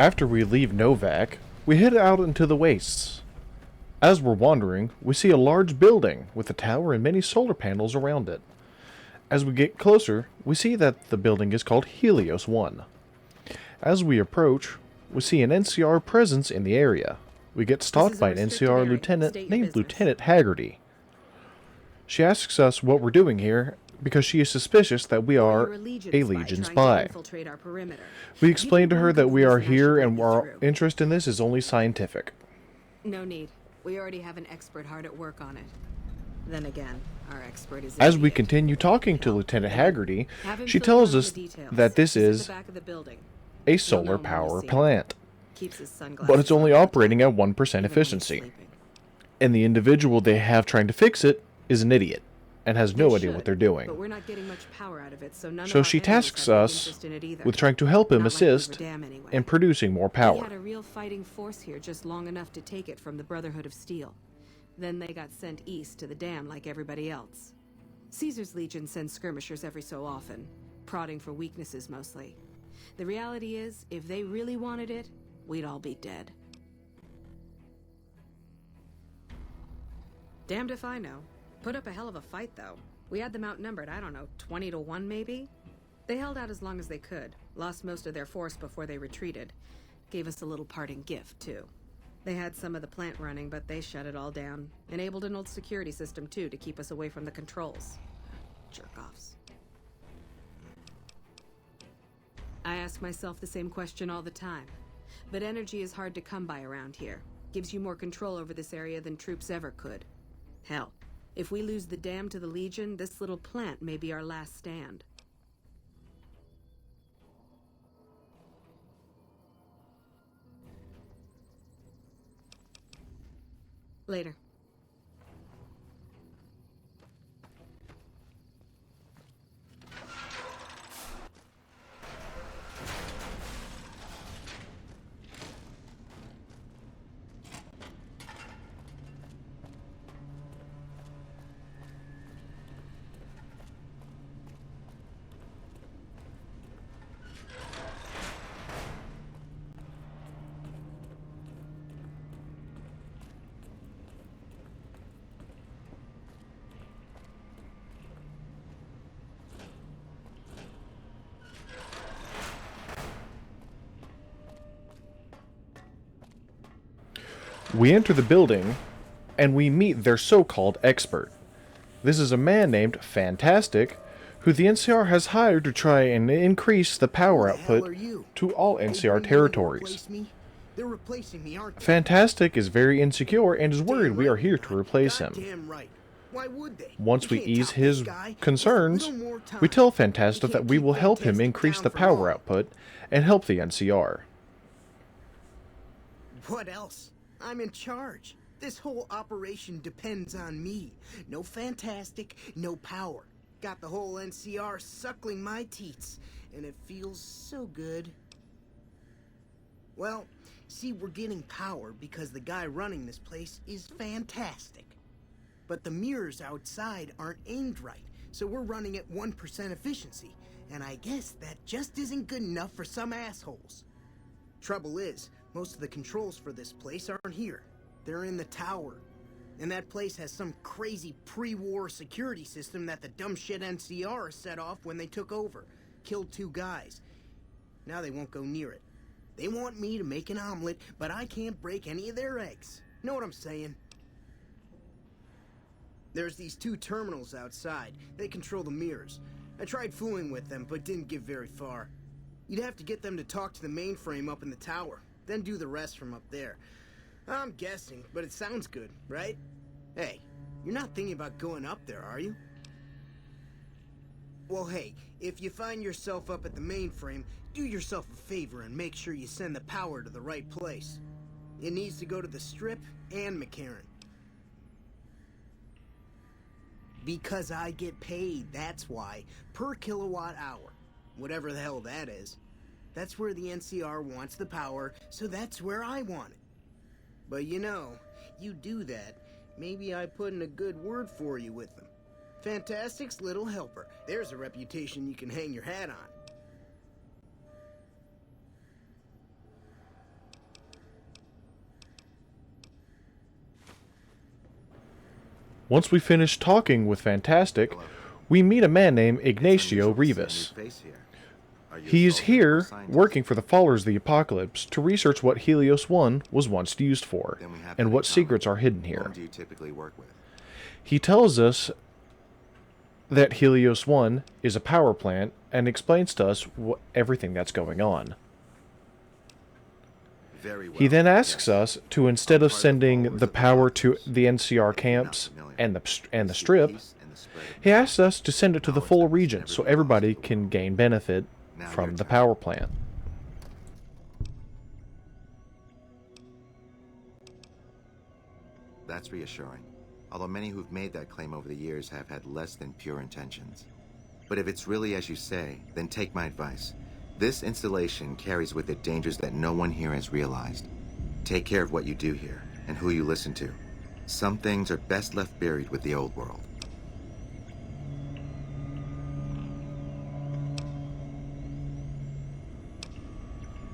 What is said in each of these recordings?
After we leave Novak, we head out into the wastes. As we're wandering, we see a large building with a tower and many solar panels around it. As we get closer, we see that the building is called Helios 1. As we approach, we see an NCR presence in the area. We get stopped by an NCR lieutenant named Lieutenant Haggerty. She asks us what we're doing here because she is suspicious that we are a Legion spy. We explain to her that we are here and our interest in this is only scientific. No need. We already have an expert hard at work on it. Then again, our expert is As we continue talking to Lieutenant Haggerty, she tells us that this is a solar power plant, but it's only operating at 1% efficiency. And the individual they have trying to fix it is an idiot and has no idea what they're doing. But we're not getting much power out of it, So she tasks us with trying to help him assist in producing more power. We had a real fighting force here just long enough to take it from the Brotherhood of Steel. Then they got sent east to the dam like everybody else. Caesar's Legion sends skirmishers every so often, prodding for weaknesses mostly. The reality is, if they really wanted it, we'd all be dead. Damned if I know. Put up a hell of a fight, though. We had them outnumbered, I don't know, 20 to 1 maybe? They held out as long as they could, lost most of their force before they retreated. Gave us a little parting gift, too. They had some of the plant running, but they shut it all down. Enabled an old security system, too, to keep us away from the controls. Jerk-offs. I ask myself the same question all the time. But energy is hard to come by around here. Gives you more control over this area than troops ever could. Hell, if we lose the dam to the Legion, this little plant may be our last stand. Later. We enter the building, and we meet their so-called expert. This is a man named Fantastic, who the NCR has hired to try and increase the power output to all NCR territories. They're replacing me, aren't they? Fantastic is very insecure and is worried we are here to replace him. Damn right. Why would they? Once we You can't ease top his this guy. concerns, Just a little more time. we tell Fantastic You that can't we keep will help him Fantastic increase down the for power long. output and help the NCR. What else? I'm in charge. This whole operation depends on me. No Fantastic, no power. Got the whole NCR suckling my teats, and it feels so good. Well, see, we're getting power because the guy running this place is fantastic. But the mirrors outside aren't aimed right, so we're running at 1% efficiency, and I guess that just isn't good enough for some assholes. Trouble is, most of the controls for this place aren't here. They're in the tower. And that place has some crazy pre-war security system that the dumb shit NCR set off when they took over. Killed 2 guys. Now they won't go near it. They want me to make an omelet, but I can't break any of their eggs. Know what I'm saying? There's these 2 terminals outside. They control the mirrors. I tried fooling with them, but didn't get very far. You'd have to get them to talk to the mainframe up in the tower, then do the rest from up there. I'm guessing, but it sounds good, right? Hey, you're not thinking about going up there, are you? Well, hey, if you find yourself up at the mainframe, do yourself a favor and make sure you send the power to the right place. It needs to go to the Strip and McCarran. Because I get paid, that's why. Per kilowatt hour. Whatever the hell that is. That's where the NCR wants the power, so that's where I want it. But you know, you do that, maybe I put in a good word for you with them. Fantastic's little helper. There's a reputation you can hang your hat on. Once we finish talking with Fantastic, we meet a man named Ignacio Rivas. He's here working for the followers of the apocalypse to research what Helios 1 was once used for, and what secrets are hidden here. Do you typically work with? He tells us that Helios 1 is a power plant and explains to us everything that's going on. Very well. He then asks us to, instead of sending the power to the NCR camps and the strip, he asks us to send it to the full region so everybody can gain benefit from the power plant. That's reassuring. Although many who've made that claim over the years have had less than pure intentions. But if it's really as you say, then take my advice. This installation carries with it dangers that no one here has realized. Take care of what you do here, and who you listen to. Some things are best left buried with the old world.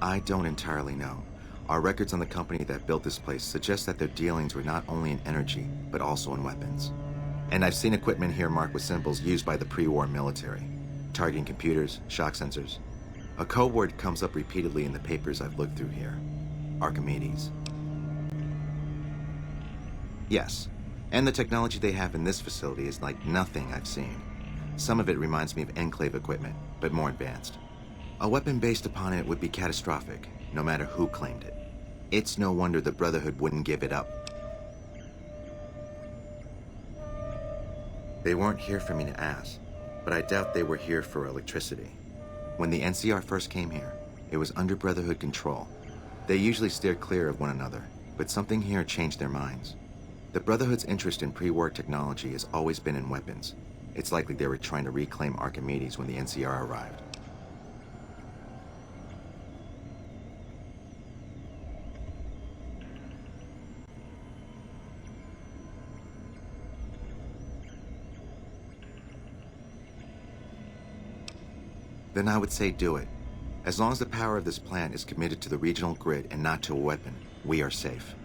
I don't entirely know. Our records on the company that built this place suggest that their dealings were not only in energy, but also in weapons. And I've seen equipment here marked with symbols used by the pre-war military, targeting computers, shock sensors. A code word comes up repeatedly in the papers I've looked through here. Archimedes. Yes, and the technology they have in this facility is like nothing I've seen. Some of it reminds me of Enclave equipment, but more advanced. A weapon based upon it would be catastrophic, no matter who claimed it. It's no wonder the Brotherhood wouldn't give it up. They weren't here for me to ask, but I doubt they were here for electricity. When the NCR first came here, it was under Brotherhood control. They usually steered clear of one another, but something here changed their minds. The Brotherhood's interest in pre-war technology has always been in weapons. It's likely they were trying to reclaim Archimedes when the NCR arrived. Then I would say do it. As long as the power of this plant is committed to the regional grid and not to a weapon, we are safe.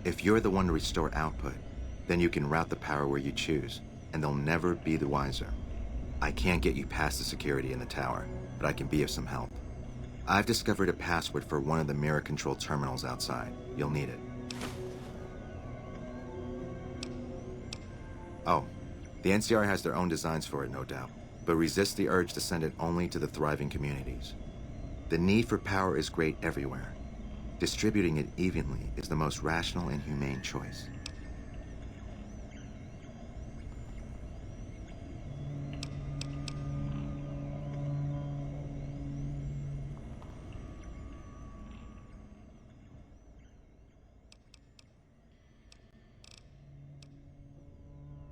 If you're the one to restore output, then you can route the power where you choose, and they'll never be the wiser. I can't get you past the security in the tower, but I can be of some help. I've discovered a password for one of the mirror control terminals outside. You'll need it. Oh, the NCR has their own designs for it, no doubt, but resist the urge to send it only to the thriving communities. The need for power is great everywhere. Distributing it evenly is the most rational and humane choice.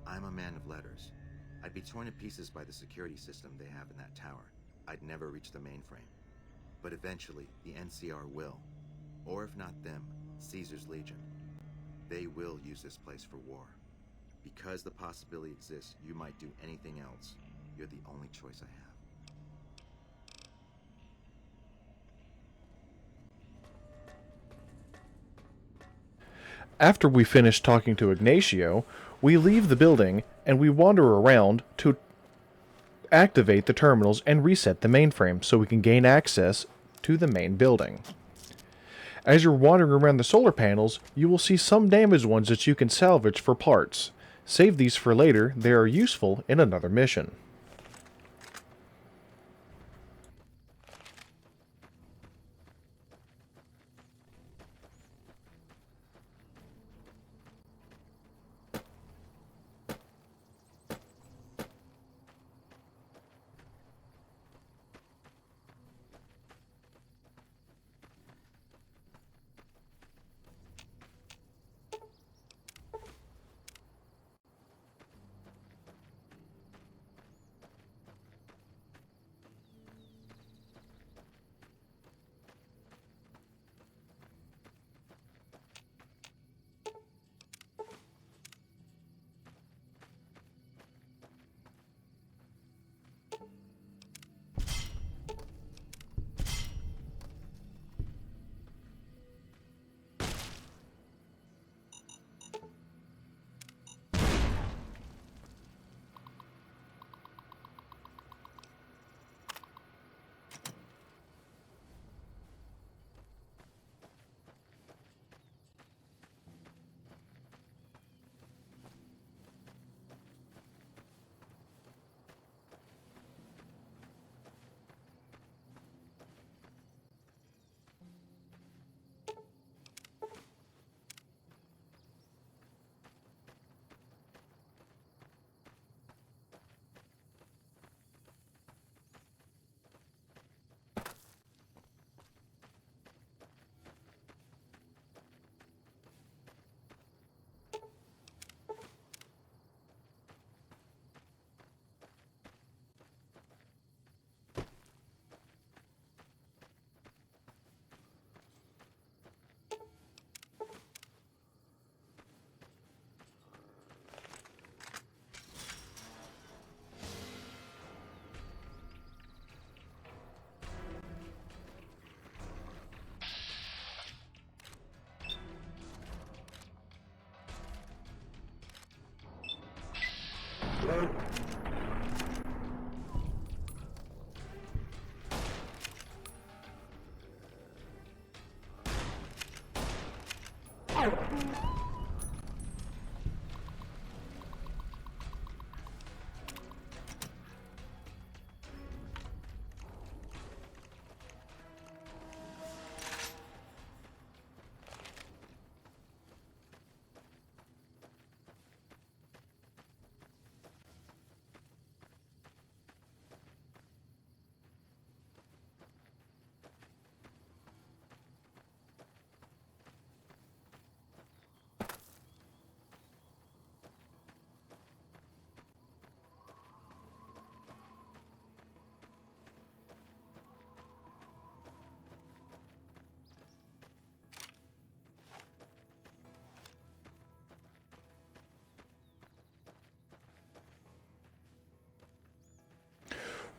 I'm a man of letters. I'd be torn to pieces by the security system they have in that tower. I'd never reach the mainframe. But eventually, the NCR will. Or if not them, Caesar's Legion. They will use this place for war. Because the possibility exists you might do anything else, you're the only choice I have. After we finish talking to Ignacio, we leave the building and we wander around to activate the terminals and reset the mainframe so we can gain access to the main building. As you're wandering around the solar panels, you will see some damaged ones that you can salvage for parts. Save these for later, they are useful in another mission.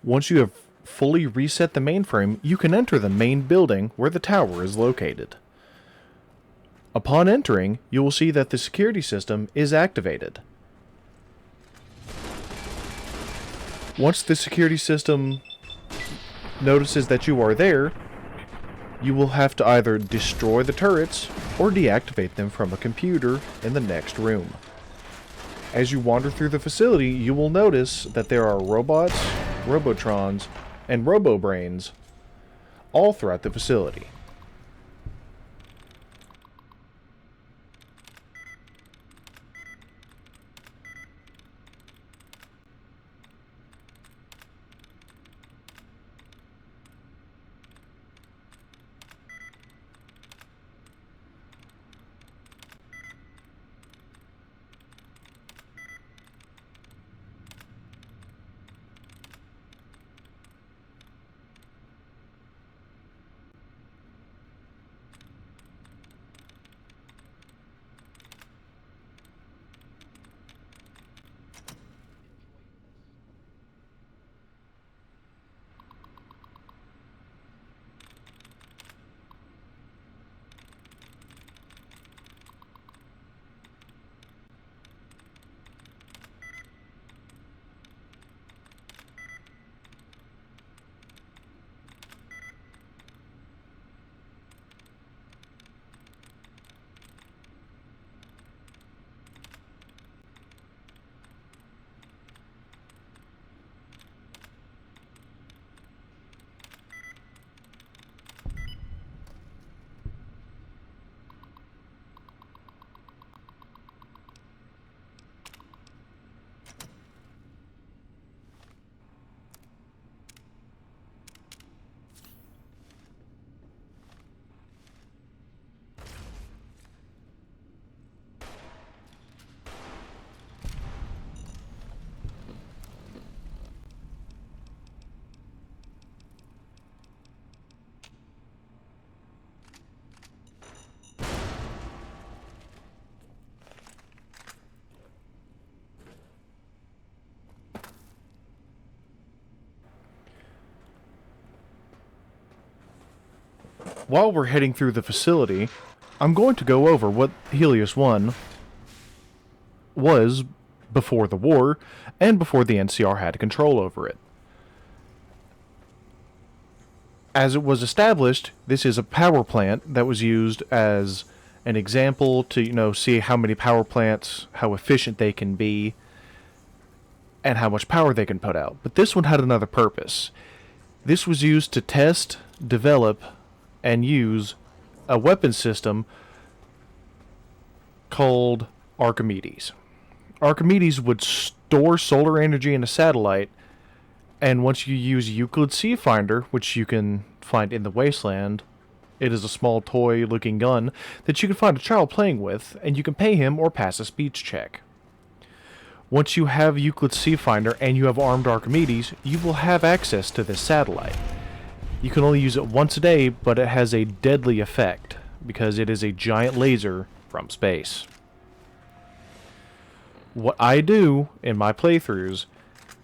Once you have fully reset the mainframe, you can enter the main building where the tower is located. Upon entering, you will see that the security system is activated. Once the security system notices that you are there, you will have to either destroy the turrets or deactivate them from a computer in the next room. As you wander through the facility, you will notice that there are robots, robotrons, and robo-brains all throughout the facility. While we're heading through the facility, I'm going to go over what Helios 1 was before the war and before the NCR had control over it. As it was established, this is a power plant that was used as an example to, see how many power plants, how efficient they can be, and how much power they can put out. But this one had another purpose. This was used to test, develop, and use a weapon system called Archimedes. Archimedes would store solar energy in a satellite, and once you use Euclid's Sea Finder, which you can find in the Wasteland, it is a small toy-looking gun that you can find a child playing with, and you can pay him or pass a speech check. Once you have Euclid's Sea Finder and you have armed Archimedes, you will have access to this satellite. You can only use it once a day, but it has a deadly effect, because it is a giant laser from space. What I do in my playthroughs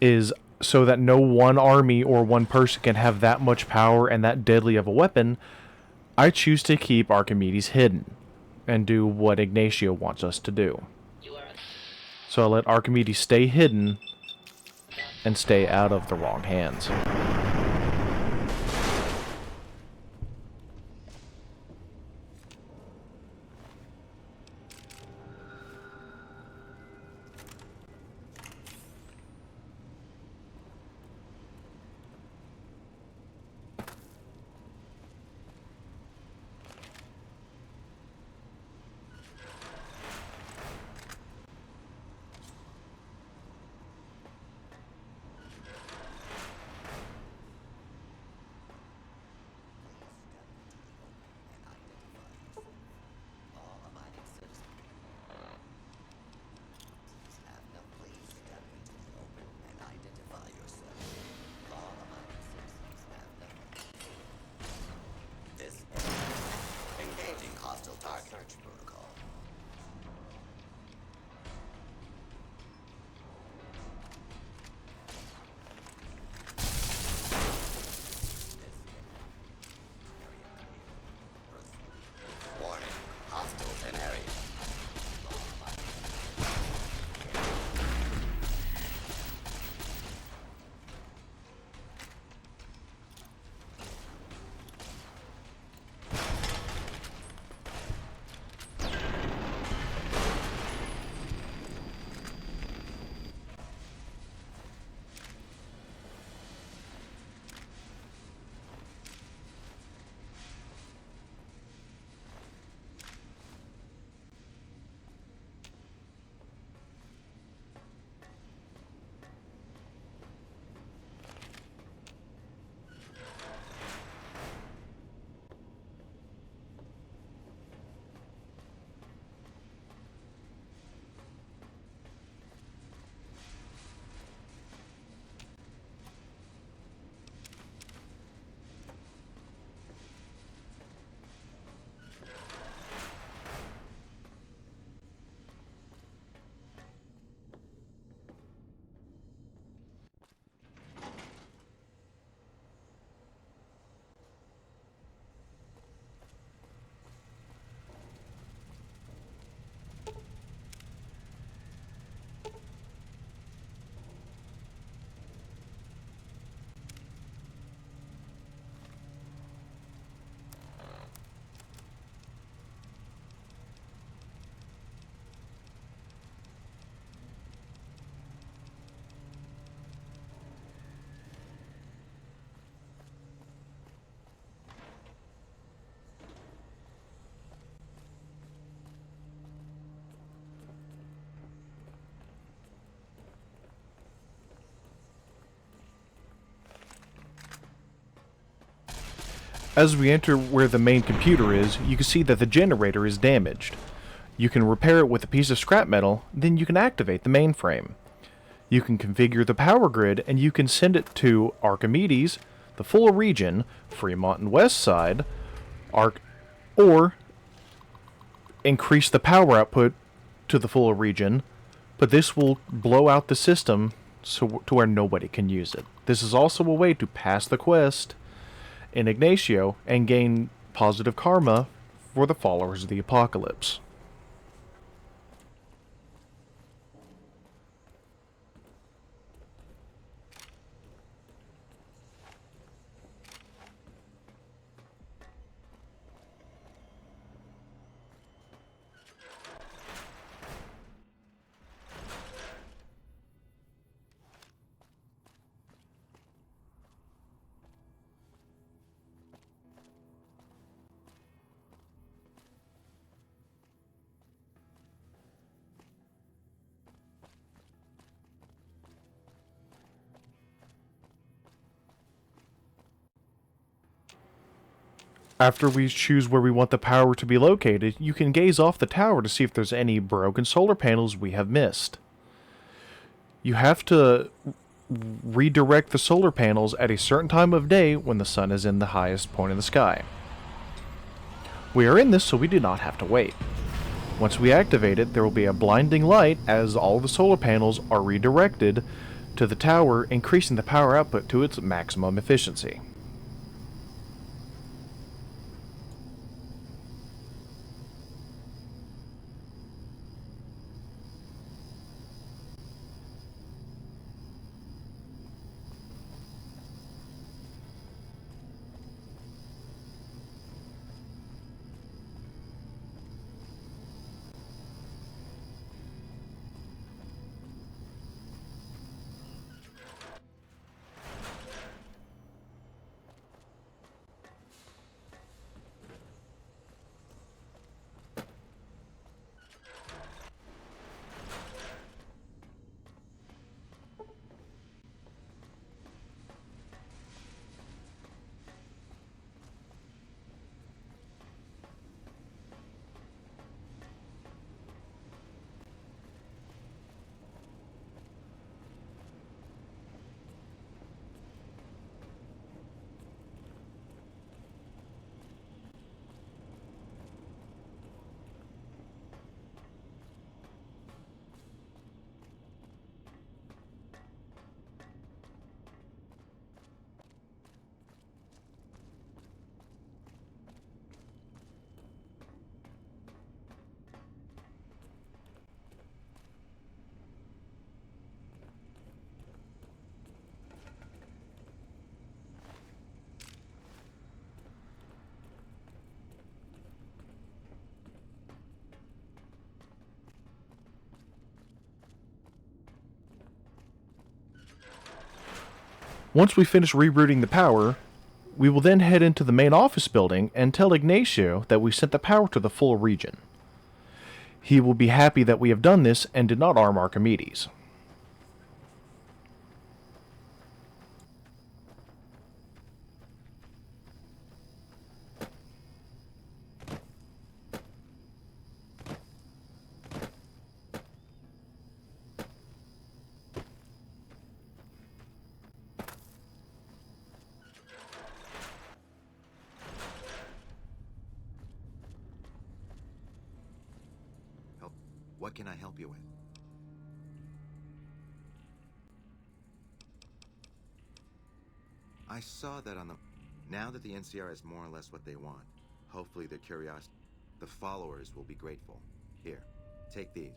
is, so that no one army or one person can have that much power and that deadly of a weapon, I choose to keep Archimedes hidden, and do what Ignacio wants us to do. So I let Archimedes stay hidden and stay out of the wrong hands. As we enter where the main computer is, you can see that the generator is damaged. You can repair it with a piece of scrap metal, then you can activate the mainframe. You can configure the power grid, and you can send it to Archimedes, the full region, Fremont and West Side, or increase the power output to the full region, but this will blow out the system to where nobody can use it. This is also a way to pass the quest in Ignacio and gain positive karma for the followers of the apocalypse. After we choose where we want the power to be located, you can gaze off the tower to see if there's any broken solar panels we have missed. You have to redirect the solar panels at a certain time of day when the sun is in the highest point in the sky. We are in this so we do not have to wait. Once we activate it, there will be a blinding light as all the solar panels are redirected to the tower, increasing the power output to its maximum efficiency. Once we finish rerouting the power, we will then head into the main office building and tell Ignacio that we sent the power to the full region. He will be happy that we have done this and did not arm Archimedes. What can I help you with? I saw that on the... Now that the NCR is more or less what they want, hopefully their curiosity... The followers will be grateful. Here, take these.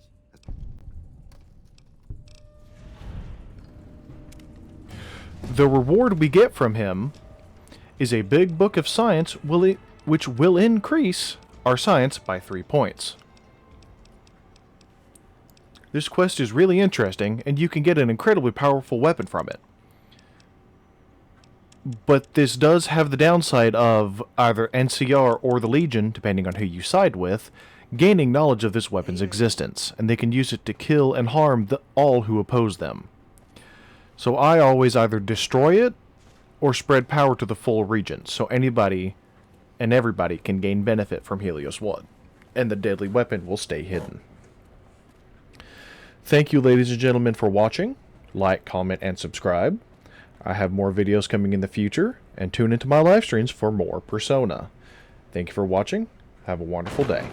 The reward we get from him is a big book of science which will increase our science by 3 points. This quest is really interesting, and you can get an incredibly powerful weapon from it. But this does have the downside of either NCR or the Legion, depending on who you side with, gaining knowledge of this weapon's existence, and they can use it to kill and harm all who oppose them. So I always either destroy it or spread power to the full region, so anybody and everybody can gain benefit from Helios 1, and the deadly weapon will stay hidden. Thank you, ladies and gentlemen, for watching. Like, comment, and subscribe. I have more videos coming in the future, and tune into my live streams for more Persona. Thank you for watching. Have a wonderful day.